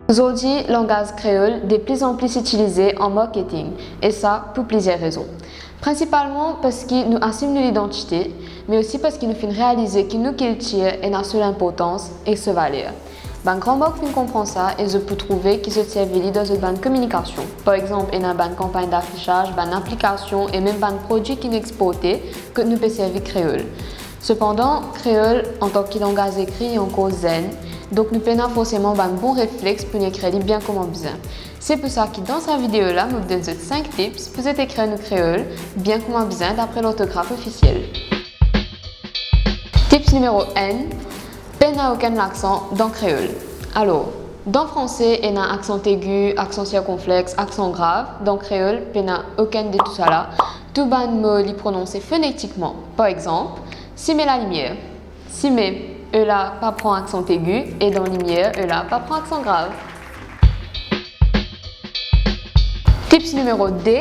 Aujourd'hui, le langage créole est de plus en plus utilisé en marketing, et ça pour plusieurs raisons. Principalement parce qu'il nous assume de l'identité, mais aussi parce qu'il nous fait réaliser que nos cultures et notre seule importance et se valeur. Ben, grand banque comprend ça et je peux trouver qu'ils se servent dans une bonne communication. Par exemple, il y a une bonne campagne d'affichage, une application et même un produit qui nous exporté que nous peut servir créole. Cependant, créole en tant que langage écrit est encore zen, donc nous prenons forcément un bon réflexe pour écrire bien comme on besoin. C'est pour ça que dans cette vidéo-là, je vous donne 5 tips pour écrire le créole bien comme on besoin d'après l'orthographe officielle. Tips numéro 1. Peine n'a aucun accent dans créole. Alors, dans français, il y a un accent aigu, accent circonflexe, accent grave. Dans créole, il n'y a aucun de tout ça là. Tout bon mot est prononcé phonétiquement. Par exemple, si met la lumière. Si met là pas prend accent aigu et dans lumière, là pas prend accent grave. Tips numéro 2,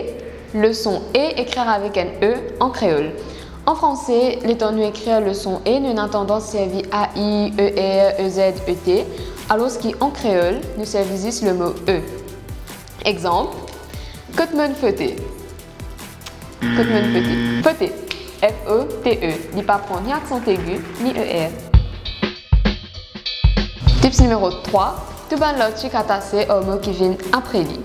le son E écrire avec un E en créole. En français, l'étant nous écrire le son E, nous avons tendance à servir AI, ER, EZ, ET, alors qu'en créole, nous servons le mot E. Exemple, Cotman feuté. Cotman feuté. Feuté. F-E-T-E. Il ne pas prendre ni accent aigu, ni ER. Tips numéro 3, tout bon logique attaché au mot qui vient après li.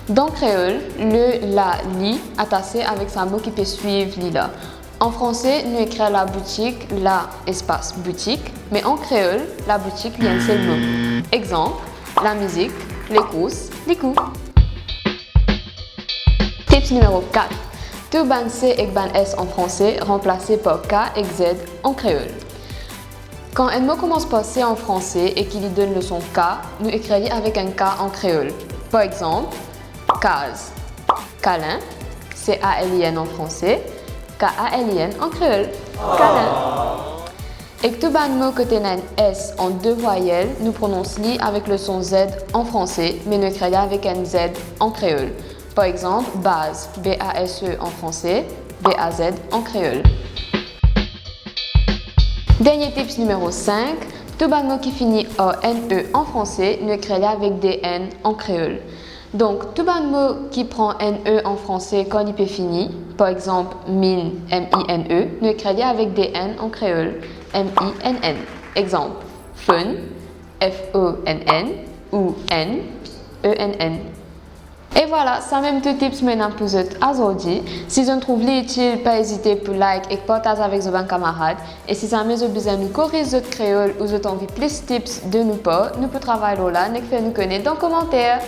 Dans créole, le la li attaché avec sa mot qui peut suivre li là. En français, nous écrivons la boutique, la espace boutique, mais en créole, la boutique il y a un seul mot. Exemple, la musique, les courses, les coups. Tips numéro 4. Tout ban C et ban S en français remplacé par K et Z en créole. Quand un mot commence par C en français et qu'il lui donne le son K, nous écrivons avec un K en créole. Par exemple, case, câlin, C-A-L-I-N en français, K-A-L-I-N en créole, câlin. Et tout ban mot côté un S en 2 voyelles, nous prononçons avec le son Z en français, mais nous écrivons avec un Z en créole. Par exemple, base, B-A-S-E en français, B-A-Z en créole. Dernier tips numéro 5, tout mot qui finit en NE en français, nous écrivons avec des N en créole. Donc, tout mot qui prend NE en français quand il peut finir, par exemple, mine, M-I-N-E, nous écrivons avec des N en créole, M-I-N-N. Exemple, fun, F-O-N-N ou N, E-N-N. Et voilà, ça même tout tips maintenant pour vous aujourd'hui. Si vous trouvez utile, pas hésiter pour like et partager avec vos camarades. Et si ça vous besoin de corriger votre créole ou vous avez envie plus de tips de nous pas, nous pouvons travailler là, nous faire nous connaître dans les commentaires.